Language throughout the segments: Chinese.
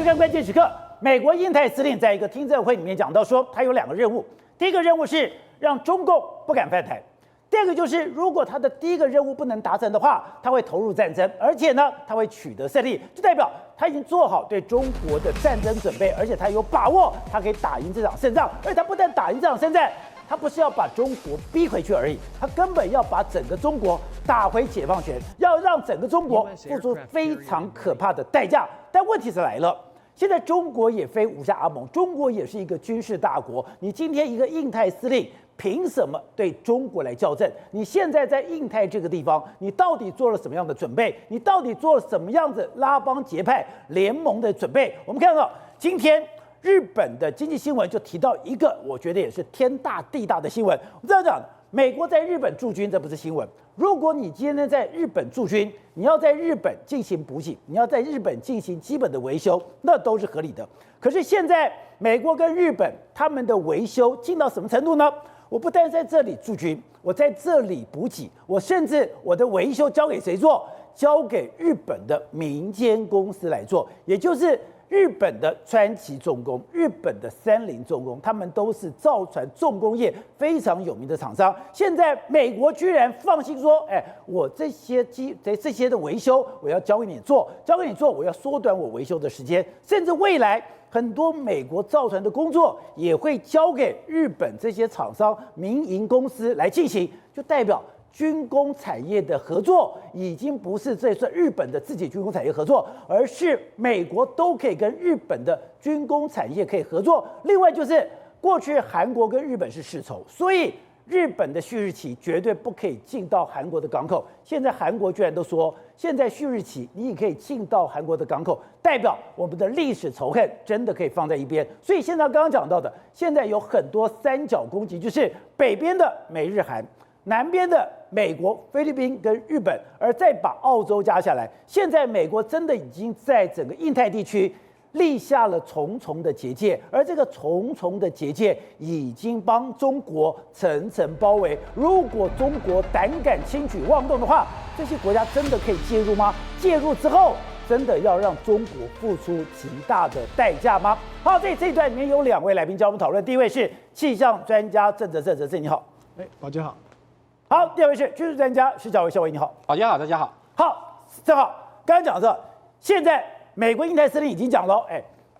看关键时刻，美国印太司令在一个听证会里面讲到说，他有2个任务。第一个任务是让中共不敢犯台，第二个就是如果他的第一个任务不能达成的话，他会投入战争，而且呢，他会取得胜利，就代表他已经做好对中国的战争准备，而且他有把握，他可以打赢这场胜仗。而且他不但打赢这场胜战，他不是要把中国逼回去而已，他根本要把整个中国打回解放权，要让整个中国付出非常可怕的代价。但问题是来了。现在中国也非无下阿蒙，中国也是一个军事大国。你今天一个印太司令，凭什么对中国来校正？你现在在印太这个地方，你到底做了什么样的准备？你到底做了什么样子拉帮结派联盟的准备？我们看到今天日本的经济新闻就提到一个，我觉得也是天大地大的新闻。我这样讲，美国在日本驻军，这不是新闻。如果你今天在日本驻军，你要在日本进行补给，你要在日本进行基本的维修，那都是合理的。可是现在美国跟日本他们的维修进到什么程度呢？我不但在这里驻军，我在这里补给，我甚至我的维修交给谁做？交给日本的民间公司来做，也就是日本的川崎重工、日本的三菱重工，他们都是造船重工业非常有名的厂商。现在美国居然放心说，我这些的维修我要交给你做，我要缩短我维修的时间，甚至未来很多美国造船的工作也会交给日本这些厂商、民营公司来进行，就代表军工产业的合作已经不是这是日本的自己军工产业合作，而是美国都可以跟日本的军工产业可以合作。另外就是过去韩国跟日本是世仇，所以日本的旭日旗绝对不可以进到韩国的港口。现在韩国居然都说，现在旭日旗你也可以进到韩国的港口，代表我们的历史仇恨真的可以放在一边。所以现在刚刚讲到的，现在有很多三角攻击，就是北边的美日韩，南边的美国、菲律宾跟日本，而再把澳洲加下来，现在美国真的已经在整个印太地区立下了重重的结界，而这个重重的结界已经帮中国层层包围。如果中国胆敢轻举妄动的话，这些国家真的可以介入吗？介入之后，真的要让中国付出极大的代价吗？好，这一段里面有2位来宾教我们讨论，第一位是气象专家郑哲，你好。宝杰好。好，第2位是军事专家施小伟，你好。大家好，大家好。好，正好刚刚讲到，现在美国印太司令已经讲了，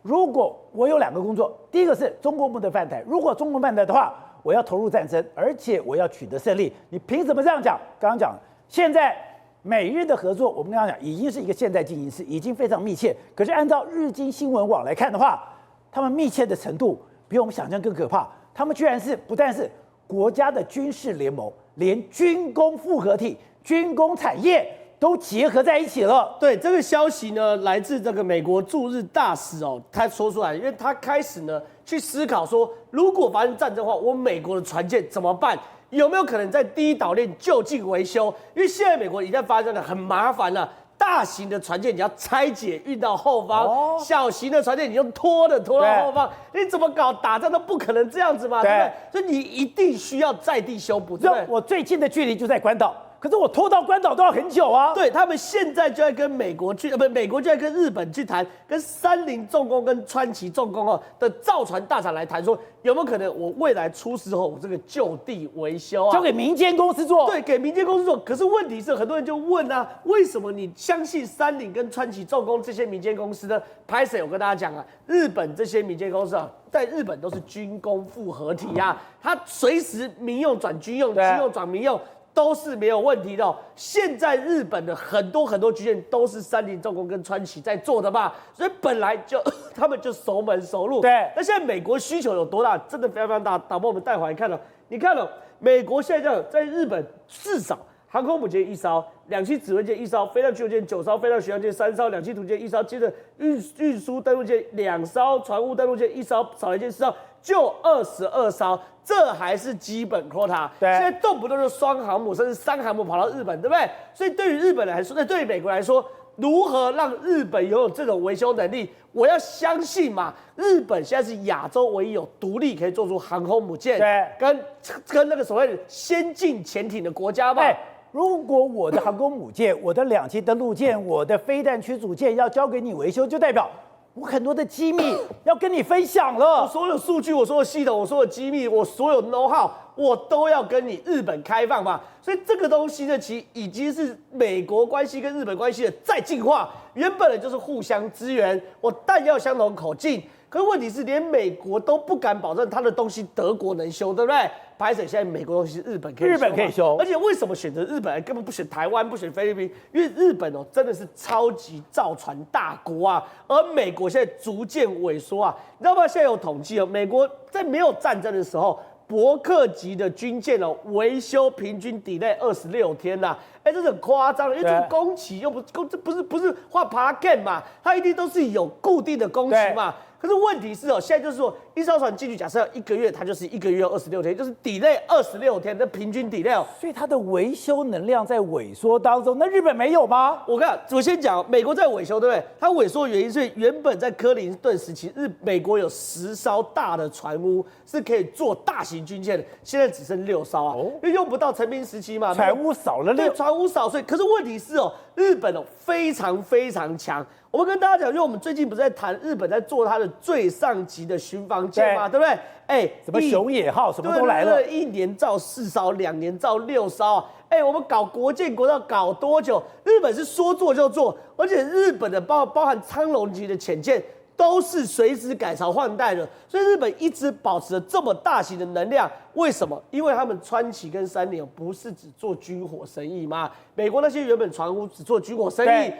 如果我有2个工作，第一个是中国不能犯台，如果中国犯台的话，我要投入战争，而且我要取得胜利。你凭什么这样讲？刚刚讲，现在美日的合作，我们刚刚讲已经是一个现代进行式，已经非常密切。可是按照日经新闻网来看的话，他们密切的程度比我们想象更可怕。他们居然是不但是国家的军事联盟，连军工复合体、军工产业都结合在一起了。对，这个消息呢，来自这个美国驻日大使他说出来，因为他开始呢去思考说，如果发生战争的话，我美国的船舰怎么办？有没有可能在第一岛链就近维修？因为现在美国已经发生了很麻烦了。大型的船舰你要拆解运到后方，小型的船舰你用拖到后方，你怎么搞？打仗都不可能这样子嘛，对不对？所以你一定需要在地修补，对不对？我最近的距离就在关岛，可是我拖到关岛都要很久啊。对，他们现在就在跟美国去，美国就在跟日本去谈，跟三菱重工跟川崎重工的造船大厂来谈，说有没有可能我未来出事后，我这个就地维修交给民间公司做？对，给民间公司做。可是问题是，很多人就问啊，为什么你相信三菱跟川崎重工这些民间公司呢？拍谁？我跟大家讲啊，日本这些民间公司在日本都是军工复合体啊，它随时民用转军用，军用转民用。都是没有问题的。现在日本的很多军舰都是三菱重工跟川崎在做的嘛，所以本来就他们就熟门熟路。对，那现在美国需求有多大？真的非常非常大。导播我们带回来看了，你看了美国现在这样，在日本至少航空母舰1艘，2栖指挥舰1艘，飞弹驱逐舰9艘，飞弹巡洋舰3艘，2栖突击舰1艘，接着运输登陆舰2艘，船坞登陆舰1艘，扫雷舰4艘，就22艘。这还是基本 quota， 现在动不动就双航母甚至3航母跑到日本，对不对？所以对于日本来说，对于美国来说，如何让日本拥有这种维修能力？我要相信嘛，日本现在是亚洲唯一有独立可以做出航空母舰，跟那个所谓的先进潜艇的国家嘛。如果我的航空母舰、我的2栖登陆舰、我的飞弹驱逐舰要交给你维修，就代表我很多的机密要跟你分享我了。所有的数据，我所有系统，我所有机密，我所有 know how，我都要跟你日本开放嘛。所以这个东西呢，其实已经是美国关系跟日本关系的再进化。原本的就是互相支援，我弹药相同口径。可是问题是，连美国都不敢保证他的东西德国能修，对不对？拍摄现在美国东西是日本可以修，日本可以修，而且为什么选择日本，根本不选台湾，不选菲律宾？因为日本真的是超级造船大国啊，而美国现在逐渐萎缩啊，你知道吗？现在有统计美国在没有战争的时候，伯克级的军舰维修平均 delay 26天呐、这是很夸张的，因为这个工期又这不是画 paragon 嘛，它一定都是有固定的工期嘛。可是问题是现在就是说，一艘船进去，假设要1个月，它就是1个月要26天，就是 delay 26天，那平均 delay。所以它的维修能量在萎缩当中。那日本没有吗？我先讲，美国在萎缩，对不对？它萎缩的原因是原本在克林顿时期，美国有10艘大的船坞是可以做大型军舰的，现在只剩6艘啊，因为用不到成兵时期嘛，船坞少了对，船坞少，所以可是问题是日本非常非常强。我们跟大家讲，因为我们最近不是在谈日本在做它的最上级的巡防舰嘛，对不对？什么熊野号什么都来了，对，1年造4艘，2年造6艘。我们搞国建国造搞多久？日本是说做就做，而且日本的包含苍龙级的潜舰都是随时改朝换代的，所以日本一直保持着这么大型的能量。为什么？因为他们川崎跟三菱不是只做军火生意吗？美国那些原本船坞只做军火生意，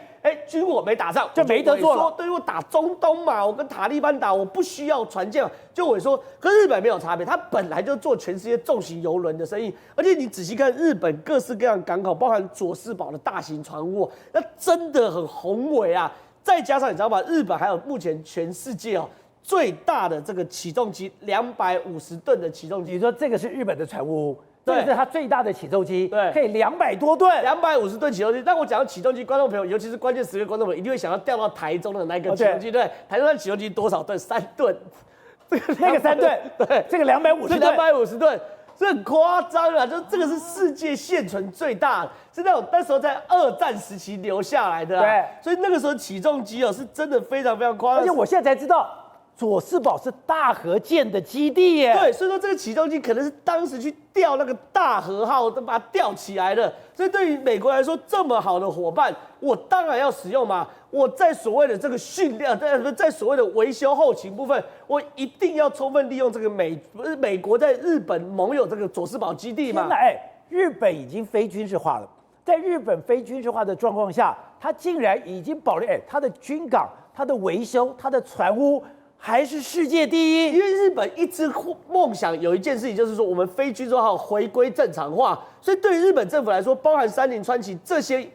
军火没打仗就没得做了。对，我打中东嘛，我跟塔利班打，我不需要船舰，就萎缩。跟日本没有差别，它本来就做全世界重型邮轮的生意，而且你仔细看日本各式各样的港口，包含佐世保的大型船坞，那真的很宏伟啊。再加上你知道吗？日本还有目前全世界最大的这个起重机，250吨的起重机。你说这个是日本的船坞，这个是它最大的起重机，对，可以200多吨，250吨起重机。但我讲到起重机，观众朋友，尤其是关键时刻观众朋友，一定会想到调到台中的那个起重机，对，台中的起重机多少吨？3吨，那个3吨，对，这个250吨，250吨。这很夸张啊！就这个是世界现存最大的，是那时候在2战时期留下来的对，所以那个时候起重机是真的非常非常夸张。而且我现在才知道，佐世保是大和舰的基地耶。对，所以说这个起重机可能是当时去吊那个大和号，都把它吊起来的。所以对于美国来说，这么好的伙伴，我当然要使用嘛。我在所谓的这个训练，在所谓的维修后勤部分，我一定要充分利用这个美国在日本盟友这个佐世保基地嘛。日本已经非军事化了，在日本非军事化的状况下，它竟然已经保留它的军港、它的维修、它的船坞还是世界第一。因为日本一直梦想有一件事情，就是说我们非军事化回归正常化。所以对于日本政府来说，包含三菱、川崎这些，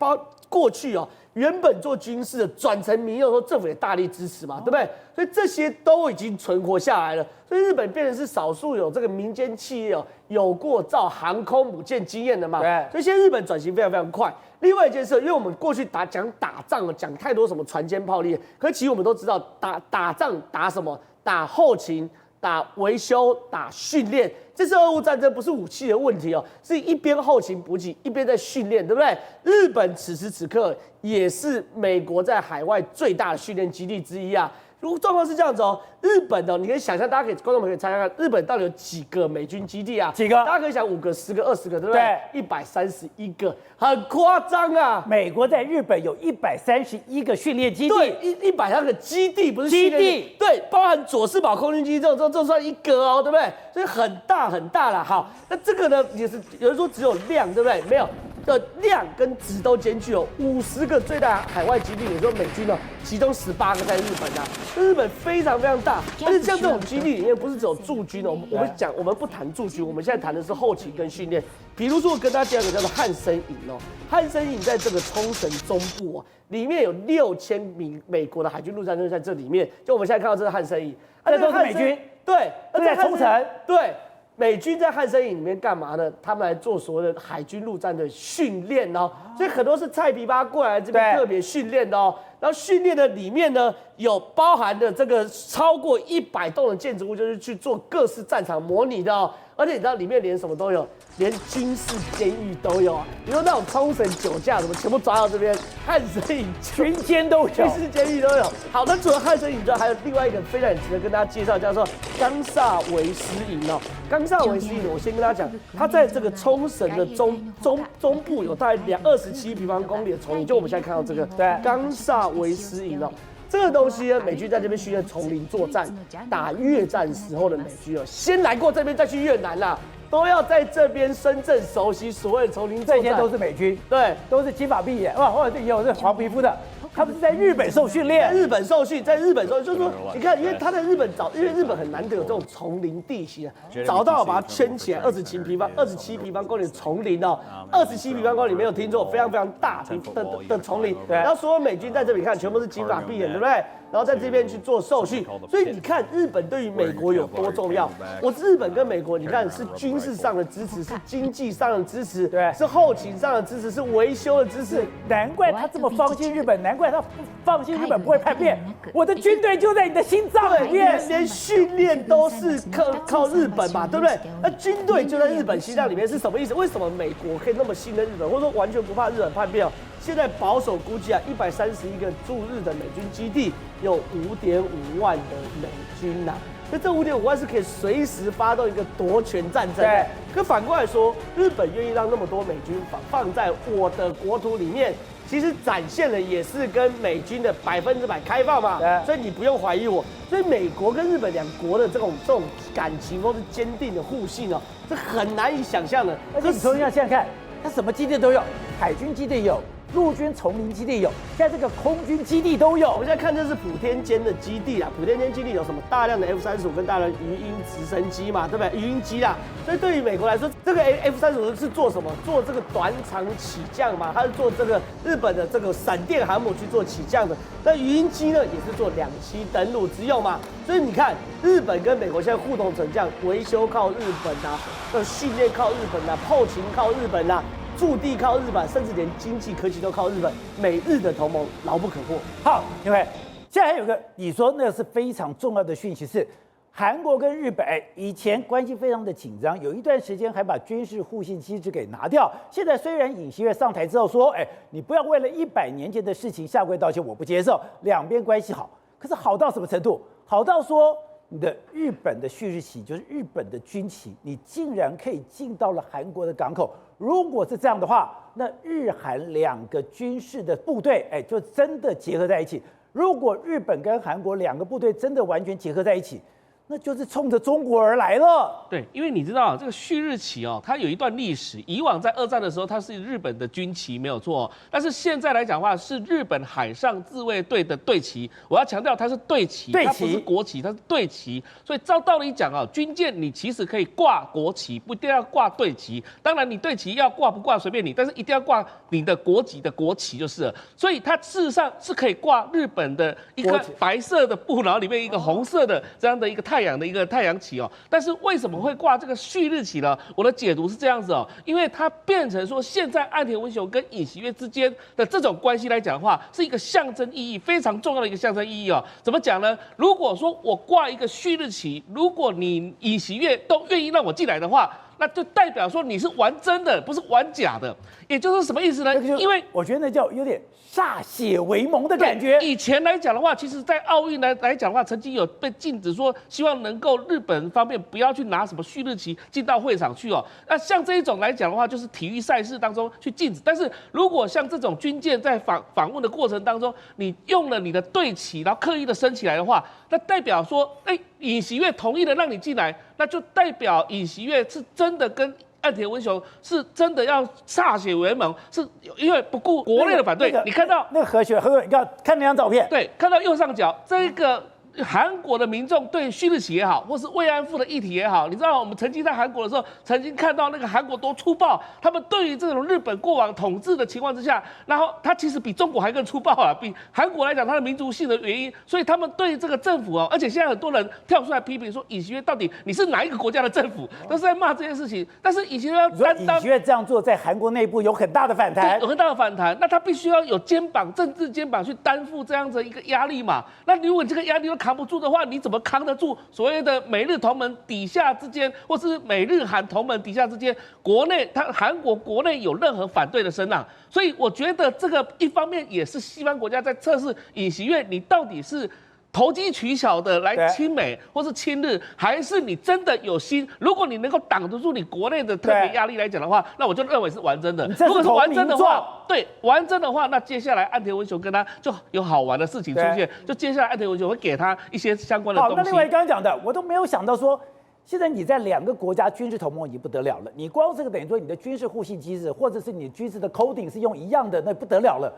过去原本做军事的转成民用，说政府也大力支持嘛，对不对？所以这些都已经存活下来了。所以日本变成是少数有这个民间企业有过造航空母舰经验的嘛。对。所以现在日本转型非常非常快。另外一件事，因为我们过去讲打仗讲太多什么船坚炮利，可是其实我们都知道打仗打什么？打后勤。打维修、打训练，这次俄乌战争不是武器的问题是一边后勤补给，一边在训练，对不对？日本此时此刻也是美国在海外最大的训练基地之一啊。如果状况是这样子日本你可以想象，大家观众朋友可以猜猜看，日本到底有几个美军基地啊？几个？大家可以想5个、10个、20个，对不对？131个，很夸张啊！美国在日本有131个训练基地，对，130个基地，不是训练基地，对，包含佐世保空军基地这算一个对不对？所以很大很大了。好，那这个呢，也是有人说只有量，对不对？没有。的量跟值都兼具50个最大海外基地，也就是美军其中18个在日本啊，日本非常非常大。而且像这种基地里面不是只有驻军我们不谈驻军，我们现在谈的是后勤跟训练。比如说我跟大家讲一个叫做汉森营汉森营在这个冲绳中部里面有6000名美国的海军陆战队在这里面，就我们现在看到这是汉森营，这都是美军，对，这在冲绳，对。美军在汉森营里面干嘛呢？他们来做所谓的海军陆战的训练所以很多是菜皮巴过来这边特别训练的然后训练的里面呢，有包含的这个超过100栋的建筑物，就是去做各式战场模拟的哦。而且你知道里面连什么都有，连军事监狱都有啊。比如说那种冲绳酒驾什么，全部抓到这边，汉神营军监都有，军事监狱都有。好，那除了汉神营之外，还有另外一个非常值得跟大家介绍，叫做冈萨维斯营哦。冈萨维斯营，我先跟大家讲，它在这个冲绳的中部有大概27平方公里的丛林，就我们现在看到这个冈萨维斯营哦。这个东西呢，美军在这边训练丛林作战，打越战时候的美军哦，先来过这边再去越南啦，都要在这边深圳熟悉所谓的丛林作战。这些都是美军，对，都是金发碧眼，哇，或者有是黄皮肤的，他们是在日本受训练，在日本受训，就是说，你看，因为他在日本因为日本很难得有这种丛林地形啊，找到把它圈起来27平方公里的丛林哦，27平方公里没有听错，非常非常大的丛林。然后所有美军在这里看，全部是金发碧眼，对不对？然后在这边去做受训，所以你看日本对于美国有多重要。日本跟美国，你看是军事上的支持，是经济上的支持，对，是后勤上的支持，是维修的支持。难怪他这么放心日本，难怪他放心日本不会叛变。我的军队就在你的心脏里面，连训练都是靠日本嘛，对不对？那军队就在日本心脏里面是什么意思？为什么美国可以那么信任日本，或者说完全不怕日本叛变？现在保守估计啊，131个驻日的美军基地有5.5万的美军呐。那这5.5万是可以随时发动一个夺权战争的。可反过来说，日本愿意让那么多美军放在我的国土里面，其实展现的也是跟美军的100%开放嘛。所以你不用怀疑我。所以美国跟日本两国的这种感情或是坚定的互信哦，是很难以想象的。而且你同样想想看，它什么基地都有，海军基地有。陆军丛林基地有，现在这个空军基地都有。我们现在看这是普天间的基地啦，普天间基地有什么大量的 F-35跟大量的鱼鹰直升机嘛，对不对？鱼鹰机啦，所以对于美国来说，这个 F-35是做什么？做这个短场起降嘛，它是做这个日本的这个闪电航母去做起降的。那鱼鹰机呢，也是做两栖登陆之用嘛。所以你看，日本跟美国现在互动成这样，维修靠日本啊，训练靠日本啊，后勤靠日本啊。驻地靠日本，甚至连经济科技都靠日本，美日的同盟牢不可破。好，因为现在还有个你说那是非常重要的讯息是，韩国跟日本以前关系非常的紧张，有一段时间还把军事互信机制给拿掉。现在虽然尹锡悦上台之后说，你不要为了100年前的事情下跪道歉，我不接受，两边关系好，可是好到什么程度？好到说你的日本的旭日旗，就是日本的军旗，你竟然可以进到了韩国的港口。如果是这样的话，那日韩两个军事的部队，就真的结合在一起。如果日本跟韩国两个部队真的完全结合在一起，那就是冲着中国而来了。对，因为你知道这个旭日旗哦，它有一段历史。以往在2战的时候，它是日本的军旗，没有错。但是现在来讲的话，是日本海上自卫队的队旗。我要强调，它是队旗，它不是国旗，它是队旗。所以照道理讲啊，军舰你其实可以挂国旗，不一定要挂队旗。当然，你队旗要挂不挂随便你，但是一定要挂你的国籍的国旗就是了。所以它事实上是可以挂日本的一个白色的布，然后里面一个红色的这样的一个太阳旗哦，但是为什么会挂这个旭日旗呢？我的解读是这样子哦，因为它变成说现在岸田文雄跟尹锡悦之间的这种关系来讲的话，是一个象征意义非常重要的一个象征意义哦。怎么讲呢？如果说我挂一个旭日旗，如果你尹锡悦都愿意让我进来的话，那就代表说你是玩真的，不是玩假的。也就是什么意思呢？因为我觉得那叫有点歃血为盟的感觉。以前来讲的话，其实在奥运来讲的话，曾经有被禁止说，希望能够日本方面不要去拿什么旭日旗进到会场去哦。那像这一种来讲的话，就是体育赛事当中去禁止。但是如果像这种军舰在访问的过程当中，你用了你的队旗，然后刻意的升起来的话，那代表说，尹锡悦同意的让你进来，那就代表尹锡悦是真的跟岸田文雄是真的要歃血为盟，是因为不顾国内的反对。你看到那个何雪，你看那张照片，对，看到右上角这个韩国的民众对旭日旗也好，或是慰安妇的议题也好，你知道我们曾经在韩国的时候，曾经看到那个韩国多粗暴，他们对于这种日本过往统治的情况之下，然后他其实比中国还更粗暴啊，比韩国来讲，它的民族性的原因，所以他们对这个政府而且现在很多人跳出来批评说，尹锡悦到底你是哪一个国家的政府，都是在骂这件事情。但是尹锡悦要担当，尹锡悦这样做在韩国内部有很大的反弹，有很大的反弹，那他必须要有肩膀，政治肩膀去担负这样子一个压力嘛。那如果你这个压力都扛不住的话，你怎么扛得住所谓的美日同盟底下之间，或是美日韩同盟底下之间，国内韩国国内有任何反对的声浪？所以我觉得这个一方面也是西方国家在测试尹锡悦，你到底是投机取巧的来亲美或是亲日，还是你真的有心？如果你能够挡得住你国内的特别压力来讲的话，那我就认为是玩真的。如果是玩真的话，对，玩真的话，那接下来岸田文雄跟他就有好玩的事情出现，就接下来岸田文雄会给他一些相关的东西。好，那另外刚刚讲的，我都没有想到说，现在你在两个国家军事同盟已经不得了了，你光这个等于说你的军事互信机制，或者是你军事的 coding 是用一样的，那不得了了。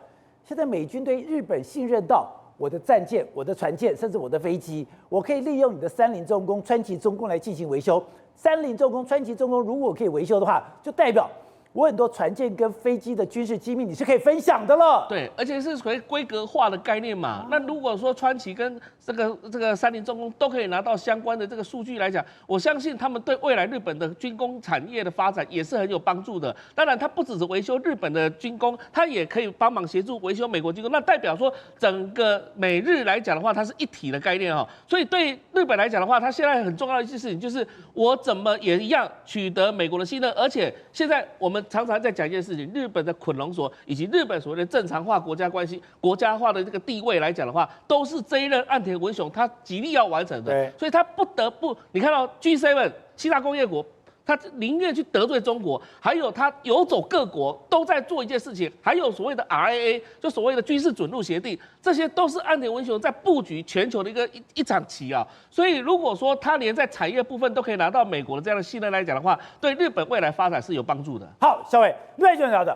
现在美军对日本信任到，我的战舰、我的船舰，甚至我的飞机，我可以利用你的三菱重工、川崎重工来进行维修。三菱重工、川崎重工如果可以维修的话，就代表我很多船舰跟飞机的军事机密你是可以分享的了。对，而且是属于规格化的概念嘛。那如果说川崎跟这个三菱重工都可以拿到相关的这个数据来讲，我相信他们对未来日本的军工产业的发展也是很有帮助的。当然，它不只是维修日本的军工，它也可以帮忙协助维修美国军工。那代表说整个美日来讲的话，它是一体的概念哈。所以对日本来讲的话，它现在很重要的一件事情就是我怎么也一样取得美国的信任，而且现在我们常常在讲一件事情，日本的捆龙锁以及日本所谓的正常化国家关系、国家化的这个地位来讲的话，都是这一任岸田文雄他极力要完成的，所以他不得不，你看到 G7 七大工业国。他宁愿去得罪中国，还有他游走各国都在做一件事情，还有所谓的 RAA， 就所谓的军事准入协定，这些都是岸田文雄在布局全球的一场棋啊。所以如果说他连在产业部分都可以拿到美国的这样的信任来讲的话，对日本未来发展是有帮助的。好，小伟，另外一个重要的，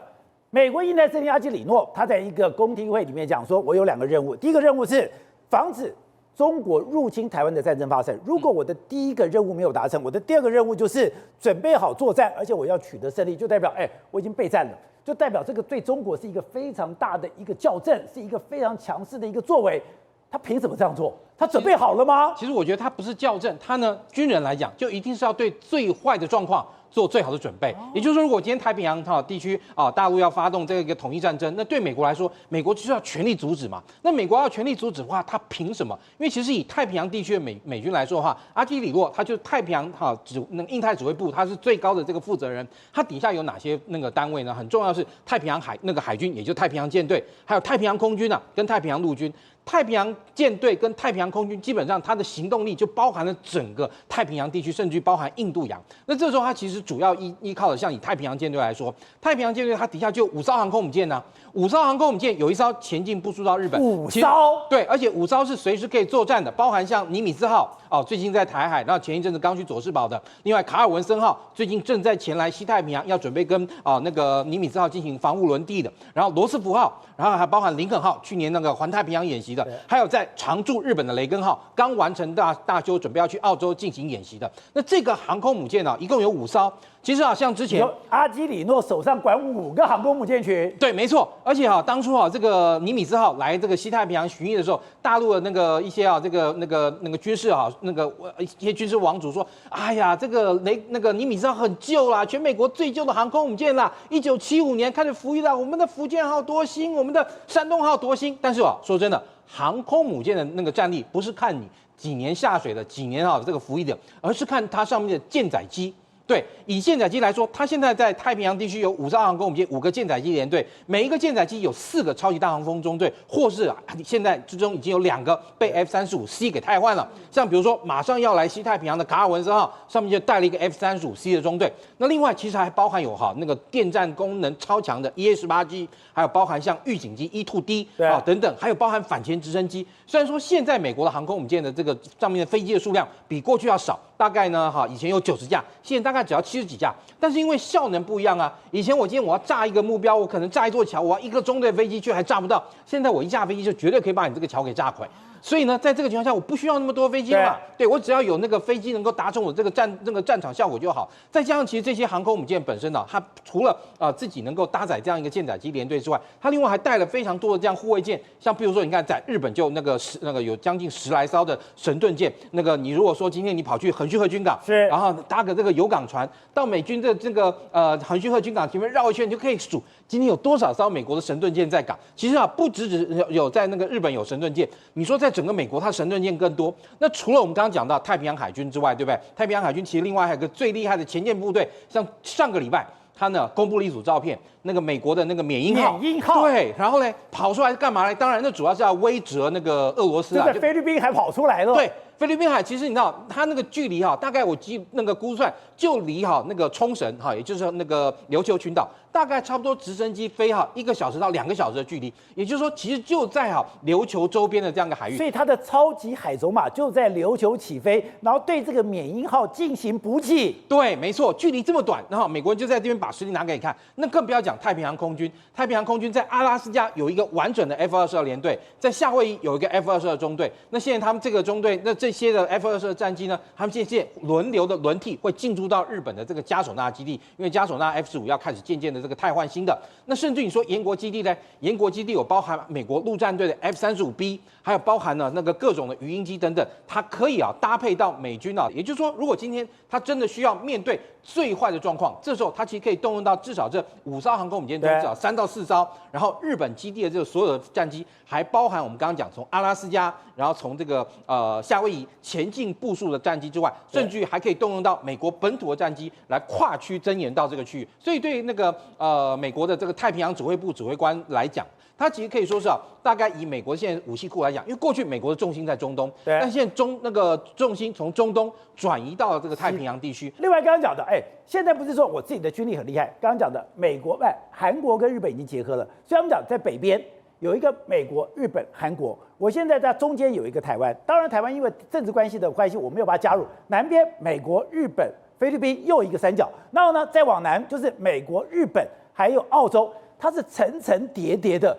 美国印太司令阿基里诺他在一个公听会里面讲说，我有两个任务，第一个任务是防止中国入侵台湾的战争发生。如果我的第一个任务没有达成，我的第二个任务就是准备好作战，而且我要取得胜利，就代表我已经备战了，就代表这个对中国是一个非常大的一个校正，是一个非常强势的一个作为。他凭什么这样做？他准备好了吗？其实我觉得他不是校正，他呢，军人来讲就一定是要对最坏的状况做最好的准备。也就是说，如果今天太平洋地区大陆要发动这个统一战争，那对美国来说，美国就是要全力阻止嘛。那美国要全力阻止的话，他凭什么？因为其实以太平洋地区的美军来说的话，阿基里诺他就是太平洋印太指挥部，他是最高的这个负责人。他底下有哪些那个单位呢？很重要是太平洋海军，也就是太平洋舰队，还有太平洋空军跟太平洋陆军。太平洋舰队跟太平洋空军基本上它的行动力就包含了整个太平洋地区，甚至包含印度洋。那这时候它其实主要依靠的，像以太平洋舰队来说，太平洋舰队它底下就有5艘航空母舰呢，5艘航空母舰有1艘前进部署到日本，5艘对，而且5艘是随时可以作战的，包含像尼米兹号最近在台海，然后前一阵子刚去佐世保的，另外卡尔文森号最近正在前来西太平洋，要准备跟那个尼米兹号进行防务轮地的，然后罗斯福号，然后还包含林肯号去年那个环太平洋演习的，还有在常驻日本的雷根号刚完成大修，准备要去澳洲进行演习的。那这个航空母舰一共有5艘。其实像之前阿基里诺手上管5个航空母舰群，对，没错。而且当初这个尼米兹号来这个西太平洋巡弋的时候，大陆的那个一些这个那个军事一些军事王主说，哎呀，这个那个尼米兹号很旧啦，全美国最旧的航空母舰啦，1975年开始服役的，我们的福建号多新，我们的山东号多新。但是说真的，航空母舰的那个战力不是看你几年下水的，几年这个服役的，而是看它上面的舰载机。对，以舰载机来说，它现在在太平洋地区有5艘航空母舰，5个舰载机联队，每一个舰载机有4个超级大黄蜂中队，或是现在之中已经有2个被 F-35C 给汰换了。像比如说马上要来西太平洋的卡尔文森号，上面就带了一个 F-35C 的中队。那另外其实还包含有那个电战功能超强的 EA-18G， 还有包含像预警机 E-2D 等等，还有包含反潜直升机。虽然说现在美国的航空母舰的这个上面的飞机的数量比过去要少，大概呢以前有90架，现在大概只要70几架，但是因为效能不一样啊，以前今天我要炸一个目标，我可能炸一座桥，我要一个中队飞机去还炸不到，现在我一架飞机就绝对可以把你这个桥给炸毁。所以呢，在这个情况下，我不需要那么多飞机嘛，对我只要有那个飞机能够达成我这个战场效果就好。再加上其实这些航空母舰本身呢，它除了自己能够搭载这样一个舰载机联队之外，它另外还带了非常多的这样护卫舰，像比如说你看在日本就那个有将近10来艘的神盾舰，那个你如果说今天你跑去横须贺军港，是，然后搭个这个油港船到美军的这个横须贺军港前面绕一圈，你就可以数今天有多少艘美国的神盾舰在港。其实啊，不只有在那个日本有神盾舰，你说在整个美国它神盾舰更多。那除了我们刚刚讲到太平洋海军之外，对不对？太平洋海军其实另外还有个最厉害的前舰部队，像上个礼拜。他呢公布了一组照片，那个美国的那个缅因号，对，然后呢跑出来干嘛呢？当然，那主要是要威慑那个俄罗斯啊，在菲律宾还跑出来了。对，菲律宾海其实你知道，它那个距离哈，大概我那个估算就离那个冲绳哈，也就是那个琉球群岛，大概差不多直升机飞1个小时到2个小时的距离，也就是说，其实就在琉球周边的这样一个海域。所以它的超级海走马就在琉球起飞，然后对这个缅因号进行补给。对，没错，距离这么短，然后美国人就在这边把实力拿给你看。那更不要讲太平洋空军，太平洋空军在阿拉斯加有一个完整的 F-22联队，在夏威夷有一个 F-22中队。那现在他们这个中队，那这些的 F-22战机呢，他们现在轮流的轮替会进驻到日本的这个嘉手纳基地，因为嘉手纳 F-15要开始渐渐的这个汰换新的。那甚至你说延国基地呢？延国基地有包含美国陆战队的 F-35B， 还有包含了那个各种的鱼鹰机等等，它可以搭配到美军也就是说，如果今天它真的需要面对最坏的状况，这时候它其实可以动用到至少这5艘航空母舰中至少3到4艘，然后日本基地的这个所有的战机，还包含我们刚刚讲从阿拉斯加，然后从这个夏威夷前进部署的战机之外，甚至于还可以动用到美国本土的战机来跨区增援到这个区域。所以对于那个美国的这个太平洋指挥部指挥官来讲，它其实可以说是大概以美国现在武器库来讲，因为过去美国的重心在中东，但现在那个重心从中东转移到了这个太平洋地区。另外刚刚讲的，现在不是说我自己的军力很厉害，刚刚讲的美国、韩国跟日本已经结合了，所以他们讲在北边有一个美国、日本、韩国，我现在在中间有一个台湾，当然台湾因为政治关系的关系，我没有把它加入。南边美国、日本、菲律宾又一个三角，然后呢再往南就是美国、日本还有澳洲，它是层层叠叠的。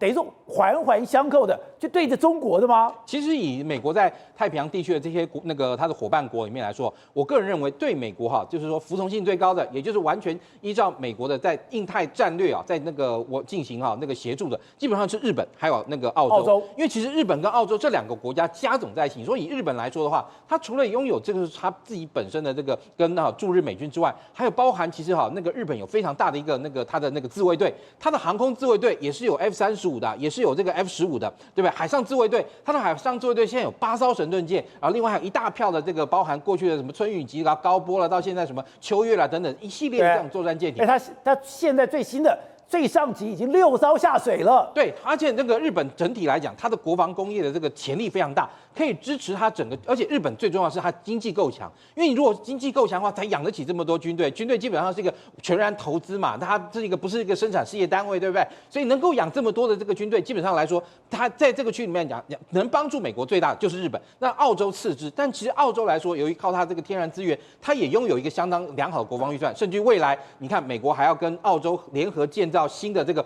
等于说环环相扣的，就对着中国的吗？其实以美国在太平洋地区的这些它的伙伴国里面来说，我个人认为对美国就是说服从性最高的，也就是完全依照美国的在印太战略在那个我进行那个协助的，基本上是日本还有那个澳洲。因为其实日本跟澳洲这2个国家加总在一起，你说以日本来说的话，它除了拥有这个它自己本身的这个跟驻日美军之外，还有包含其实那个日本有非常大的一个它的那个自卫队，它的航空自卫队也是有 F-35的，也是有这个 F-15的，对不对？海上自卫队，它的海上自卫队现在有8艘神盾舰，然后另外还有一大票的这个包含过去的什么春雨级啦、高波了，到现在什么秋月啦等等一系列的这种作战舰艇。它现在最新的最上级已经6艘下水了。对，而且这个日本整体来讲，它的国防工业的这个潜力非常大，可以支持它整个。而且日本最重要的是它经济够强，因为你如果经济够强的话，才养得起这么多军队。军队基本上是一个全然投资嘛，它是一个不是一个生产事业单位，对不对？所以能够养这么多的这个军队，基本上来说，它在这个区里面讲能帮助美国最大的就是日本，那澳洲次之。但其实澳洲来说，由于靠它这个天然资源，它也拥有一个相当良好的国防预算，甚至未来你看美国还要跟澳洲联合建造新的这个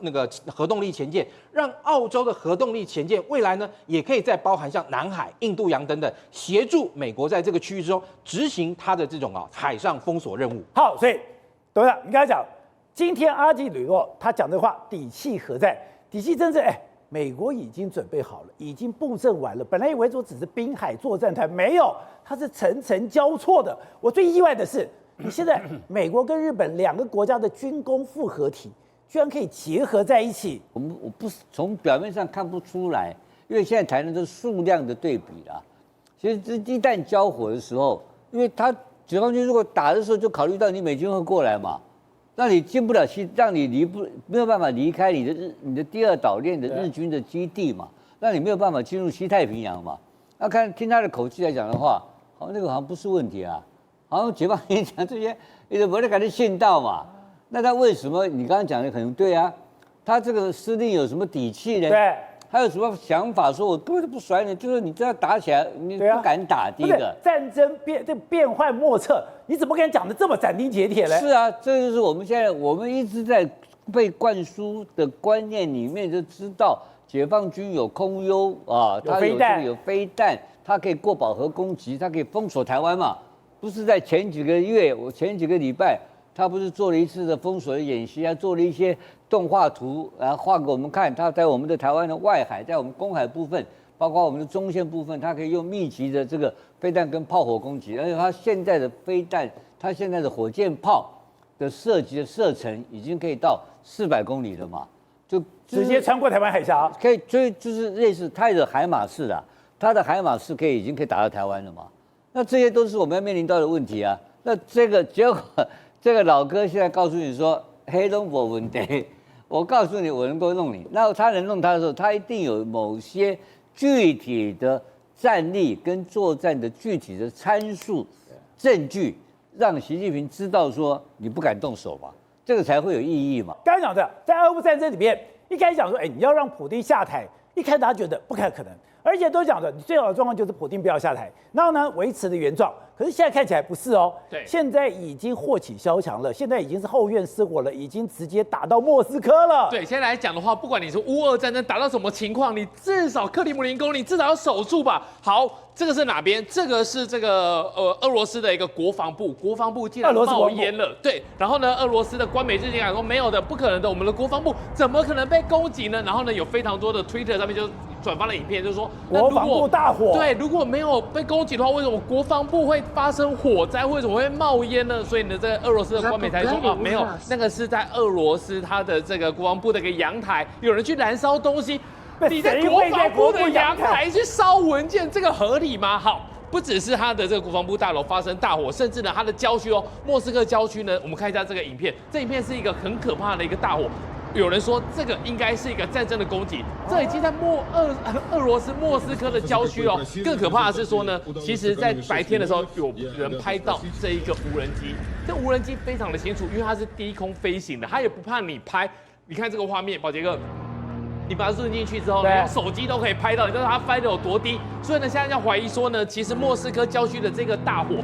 那个核动力潜舰，让澳洲的核动力潜舰未来呢，也可以再包含像南海、印度洋等等，协助美国在这个区域之中执行它的这种海上封锁任务。好，所以董事长，你刚才讲，今天阿基里诺他讲的话，底气何在？底气真是美国已经准备好了，已经布阵完了。本来以为说只是滨海作战团，没有，它是层层交错的。我最意外的是，你现在美国跟日本2个国家的军工复合体。居然可以结合在一起，我不是从表面上看不出来，因为现在谈的是数量的对比啦。其实一旦交火的时候，因为他解放军如果打的时候就考虑到你美军会过来嘛，那你进不了让你没有办法离开你的第2岛链的日军的基地嘛，让你没有办法进入西太平洋嘛。那听他的口气来讲的话，好像不是问题啊，好像解放军讲这些，你怎么感觉信道嘛？那他为什么你刚刚讲的很对啊？他这个司令有什么底气呢？对，他有什么想法？说我根本就不甩你，就是你这样打起来，你不敢打。第一个战争变幻莫测，你怎么敢讲的这么斩钉截铁呢？是啊，这就是我们一直在被灌输的观念里面就知道，解放军有空优啊，它有飞弹，它可以过饱和攻击，它可以封锁台湾嘛？不是在前几个月，前几个礼拜，他不是做了一次的封锁的演习，还做了一些动画图，然后画给我们看。他在我们的台湾的外海，在我们公海部分，包括我们的中线部分，它可以用密集的这个飞弹跟炮火攻击。而且它现在的飞弹，它现在的火箭炮的射击的射程已经可以到400公里了嘛？就直接穿过台湾海峡，可以就是类似它的海马式的，它的海马式已经可以打到台湾了嘛？那这些都是我们要面临到的问题啊。那这个结果，这个老哥现在告诉你说黑龙没问题，我告诉你我能够弄你。那他能弄他的时候，他一定有某些具体的战力跟作战的具体的参数、证据，让习近平知道说你不敢动手嘛，这个才会有意义嘛。刚才讲的，在俄乌战争里面，一开始讲说，你要让普丁下台，一开始大家觉得不太可能。而且都讲的，你最好的状况就是普丁不要下台，然后呢维持的原状。可是现在看起来不是哦，对，现在已经祸起萧墙了，现在已经是后院失火了，已经直接打到莫斯科了。对，现在来讲的话，不管你是乌俄战争打到什么情况，你至少克里姆林宫你至少要守住吧。好，这个是哪边？这个是这个俄罗斯的一个国防部，国防部竟然冒烟了。对，然后呢，俄罗斯的官媒日经讲说没有的，不可能的，我们的国防部怎么可能被攻击呢？然后呢，有非常多的 Twitter 上面就转发了影片，就是说国防部大火。对，如果没有被攻击的话，为什么国防部会发生火灾？为什么会冒烟呢？所以呢，这俄罗斯的官媒才说啊，没有，那个是在俄罗斯它的这个国防部的一个阳台，有人去燃烧东西。你在国防部的阳台去烧文件，这个合理吗？好。不只是他的这个国防部大楼发生大火，甚至呢，他的郊区莫斯科郊区呢，我们看一下这个影片，这影片是一个很可怕的一个大火。有人说这个应该是一个战争的攻击，这已经在俄罗斯莫斯科的郊区哦。更可怕的是说呢，其实在白天的时候有人拍到这一个无人机，这无人机非常的清楚，因为它是低空飞行的，它也不怕你拍。你看这个画面，宝杰哥。你把它run进去之后呢，用手机都可以拍到，你知道它飞得有多低？所以呢，现在要怀疑说呢，其实莫斯科郊区的这个大火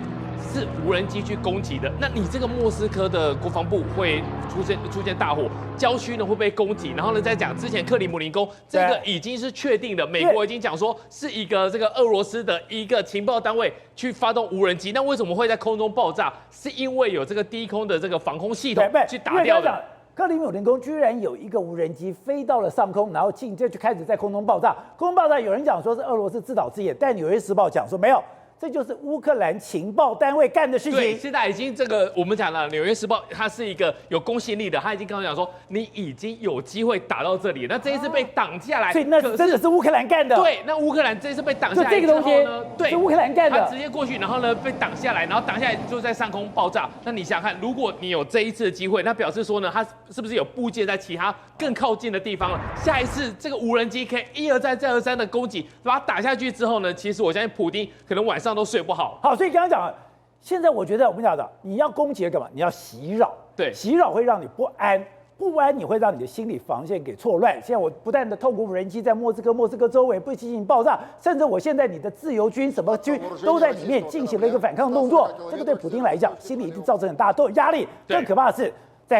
是无人机去攻击的。那你这个莫斯科的国防部会出现大火，郊区呢会被攻击，然后呢再讲之前克里姆林宫这个已经是确定的，美国已经讲说是一个这个俄罗斯的一个情报单位去发动无人机。那为什么会在空中爆炸？是因为有这个低空的这个防空系统去打掉的。克里姆林宫居然有一个无人机飞到了上空，然后就开始在空中爆炸。空中爆炸，有人讲说是俄罗斯自导自演，但《纽约时报》讲说没有，这就是乌克兰情报单位干的事情。对，现在已经这个我们讲了，《纽约时报》它是一个有公信力的，它已经跟我讲说你已经有机会打到这里，那这一次被挡下来，所以那真的是乌克兰干的。对，那乌克兰这一次被挡下来之后呢，对，是乌克兰干的，他直接过去，然后呢被挡下来，然后挡下来就在上空爆炸。那你想想看，如果你有这一次的机会，那表示说呢，它是不是有部件在其他更靠近的地方了？下一次这个无人机可以一而再再而三的攻击，把它打下去之后呢，其实我相信普丁可能晚上都睡不好。好，所以刚刚讲了，现在我觉得我们讲的，你要攻击干嘛？你要袭扰，对，袭扰会让你不安，不安你会让你的心理防线给错乱。现在我不断的透过无人机在莫斯科周围不进行爆炸，甚至我现在你的自由军什么军都在里面进行了一个反抗动作，这个对普丁来讲，心里一定造成很大的压力。更可怕的是，在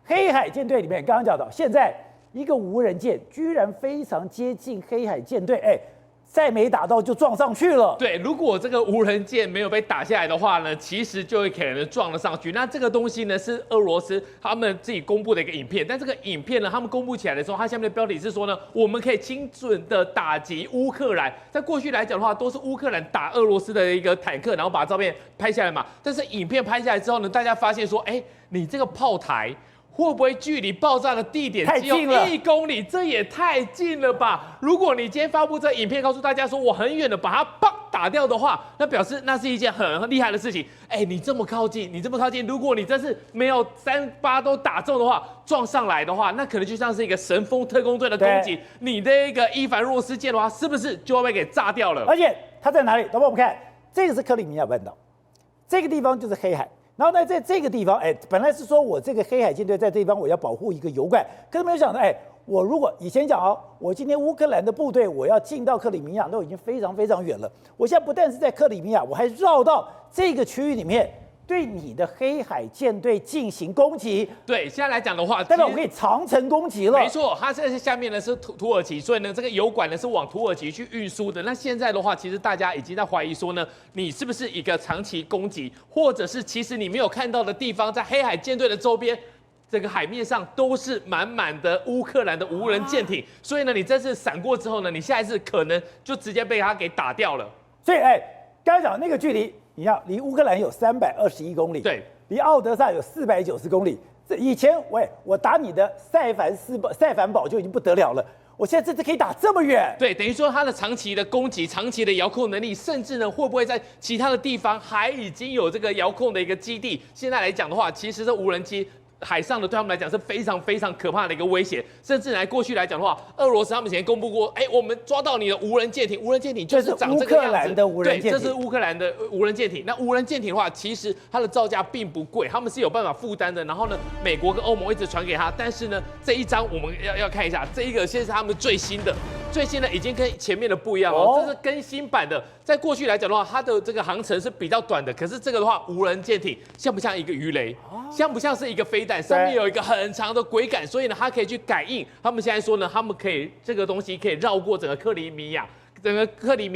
黑海舰队里面，刚刚讲到，现在一个无人舰居然非常接近黑海舰队，再没打到就撞上去了。对，如果这个无人舰没有被打下来的话呢，其实就会可能撞了上去。那这个东西呢，是俄罗斯他们自己公布的一个影片，但这个影片呢，他们公布起来的时候，它下面的标题是说呢，我们可以精准的打击乌克兰。在过去来讲的话，都是乌克兰打俄罗斯的一个坦克，然后把照片拍下来嘛。但是影片拍下来之后呢，大家发现说，你这个炮台会不会距离爆炸的地点只有1公里？这也太近了吧！如果你今天发布这影片，告诉大家说我很远的把它砰打掉的话，那表示那是一件很厉害的事情。你这么靠近，如果你真是没有3发都打中的话，撞上来的话，那可能就像是一个神风特工队的攻击，你的一个伊凡若斯舰的话，是不是就要被给炸掉了？而且它在哪里？等我们看，这个是克里米亚半岛，这个地方就是黑海。然后呢，在这个地方，本来是说我这个黑海舰队在这地方我要保护一个油罐，可是没有想到，我如果以前讲我今天乌克兰的部队我要进到克里米亚，都已经非常非常远了。我现在不但是在克里米亚，我还绕到这个区域里面，对你的黑海舰队进行攻击，对，现在来讲的话，代表我可以长程攻击了。没错，它这下面呢是土耳其，所以呢这个油管呢是往土耳其去运输的。那现在的话，其实大家已经在怀疑说呢，你是不是一个长期攻击，或者是其实你没有看到的地方，在黑海舰队的周边。这个海面上都是满满的乌克兰的无人舰艇，所以呢，你这次闪过之后呢，你下一次可能就直接被他给打掉了。所以，刚才讲那个距离，你看离乌克兰有321公里，对，离奥德萨有490公里。这以前我打你的塞凡堡就已经不得了了，我现在这次可以打这么远。对，等于说它的长期的攻击、长期的遥控能力，甚至呢会不会在其他的地方还已经有这个遥控的一个基地？现在来讲的话，其实这无人机。海上的对他们来讲是非常非常可怕的一个威胁，甚至来过去来讲的话，俄罗斯他们以前公布过，我们抓到你的无人舰艇，无人舰艇就是长这个样子。乌克兰的无人舰艇，对，这是乌克兰的无人舰艇。那无人舰艇的话，其实它的造价并不贵，他们是有办法负担的。然后呢，美国跟欧盟一直传给他，但是呢，这一张我们要看一下，这一个现在是他们最新的已经跟前面的不一样了，这是更新版的。在过去来讲的话，它的这个航程是比较短的，可是这个的话，无人舰艇像不像一个鱼雷？像不像是一个飞弹？上面有一个很长的轨杆，所以呢，它可以去感应。他们现在说呢，他们可以这个东西可以绕过整个克里米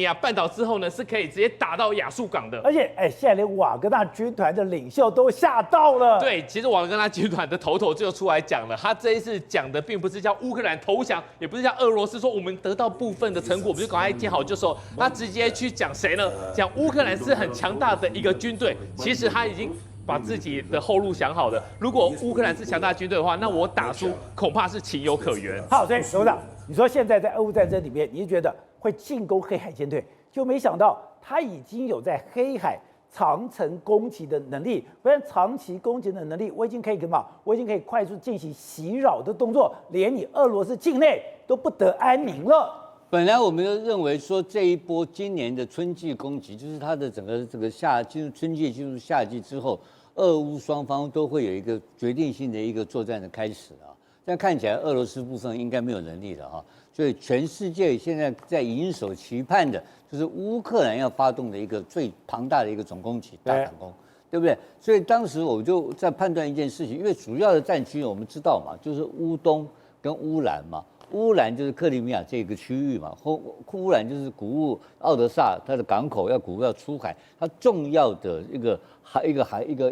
亚半岛之后呢，是可以直接打到亚速港的。而且，现在连瓦格纳军团的领袖都吓到了。对，其实瓦格纳军团的头就出来讲了，他这一次讲的并不是叫乌克兰投降，也不是像俄罗斯说我们得到部分的成果，我们就赶快见好就收。他直接去讲谁呢？讲乌克兰是很强大的一个军队，其实他已经把自己的后路想好了。如果乌克兰是强大军队的话，那我打输恐怕是情有可原。好，所以董事长，你说现在在俄乌战争里面，你是觉得会进攻黑海舰队，就没想到他已经有在黑海长程攻击的能力，不然长期攻击的能力，我已经可以干嘛？我已经可以快速进行袭扰的动作，连你俄罗斯境内都不得安宁了。本来我们就认为说这一波今年的春季攻击，就是它的整个这个进入春季进入夏季之后，俄乌双方都会有一个决定性的一个作战的开始啊。但看起来俄罗斯部分应该没有能力了哈，所以全世界现在在迎首期盼的就是乌克兰要发动的一个最庞大的一个总攻击大反攻，对不对？所以当时我就在判断一件事情，因为主要的战区我们知道嘛，就是乌东跟乌兰嘛。乌兰就是克里米亚这个区域嘛，乌兰就是谷物奥德萨，它的港口谷物要出海，它重要的一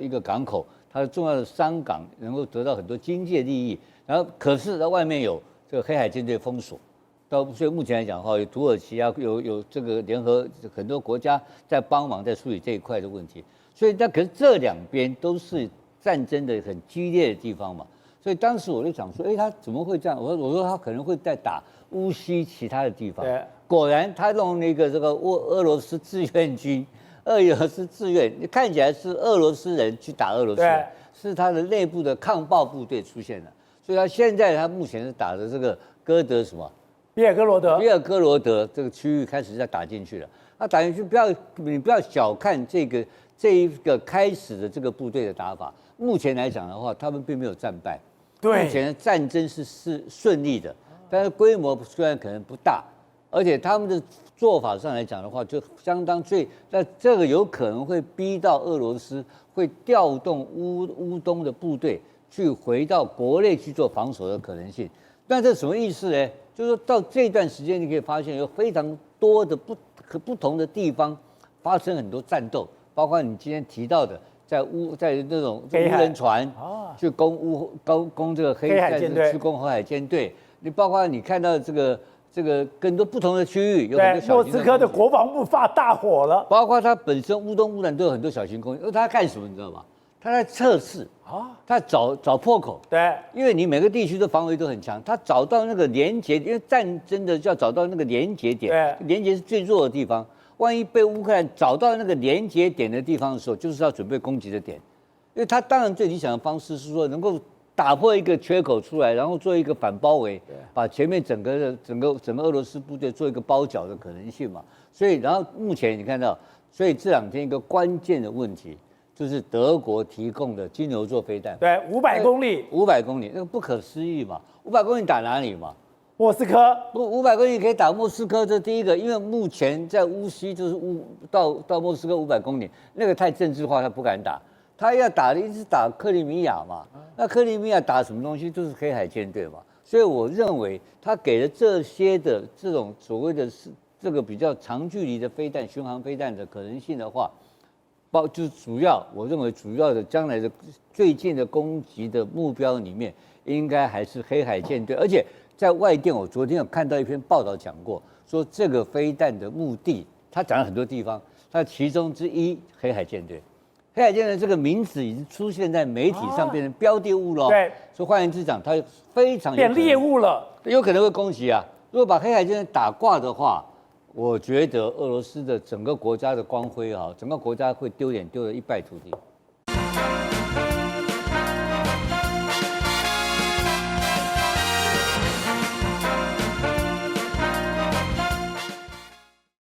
个港口，它的重要的商港能够得到很多经济利益。然后可是在外面有这个黑海舰队封锁，所以目前来讲的话，有土耳其啊，有这个联合很多国家在帮忙在处理这一块的问题。所以可是这两边都是战争的很激烈的地方嘛。所以当时我就想说，他怎么会这样？我说他可能会在打乌西其他的地方。果然他弄那个这个俄罗斯志愿军，俄罗斯志愿看起来是俄罗斯人去打俄罗斯人，是他的内部的抗暴部队出现了。所以他现在他目前是打的这个比尔哥罗德这个区域开始在打进去了。那打进去你不要小看这一个开始的这个部队的打法。目前来讲的话，他们并没有战败。目前的战争是顺利的，但是规模虽然可能不大，而且他们的做法上来讲的话，就相当那这个有可能会逼到俄罗斯会调动乌东的部队去回到国内去做防守的可能性。那这什么意思呢？就是说到这段时间，你可以发现有非常多的不同的地方发生很多战斗，包括你今天提到的。在那种无人船去攻这个黑海舰队，去攻黑海舰队。你包括你看到这个更多不同的区域，有很多小型的。莫斯科的国防部发大火了。包括它本身乌东乌南都有很多小型攻击，而它干什么你知道吗？它在测试它找破口。对，因为你每个地区的防卫都很强，它找到那个连结，因为战争的就要找到那个连结点，连结是最弱的地方。万一被乌克兰找到那个连接点的地方的时候，就是要准备攻击的点，因为他当然最理想的方式是说能够打破一个缺口出来，然后做一个反包围，把前面整个俄罗斯部队做一个包饺的可能性嘛。所以，然后目前你看到，所以这两天一个关键的问题就是德国提供的金牛座飞弹，对，500公里，500公里，那个不可思议嘛，500公里打哪里嘛？莫斯科500公里可以打莫斯科，这第一个，因为目前在乌西就是到莫斯科500公里，那个太政治化，他不敢打。他要打的一直打克里米亚嘛，那克里米亚打什么东西就是黑海舰队嘛，所以我认为他给了这些的这种所谓的这个比较长距离的飞弹、巡航飞弹的可能性的话，就是我认为主要的将来的最近的攻击的目标里面，应该还是黑海舰队，而且在外电我昨天有看到一篇报道讲过，说这个飞弹的目的，他讲了很多地方，它其中之一黑海舰队。黑海舰队这个名字已经出现在媒体上，变成标的物了。对，所以换言之讲，它非常变猎物了，有可能会攻击啊。如果把黑海舰队打挂的话，我觉得俄罗斯的整个国家的光辉啊，整个国家会丢脸丢得一败涂地。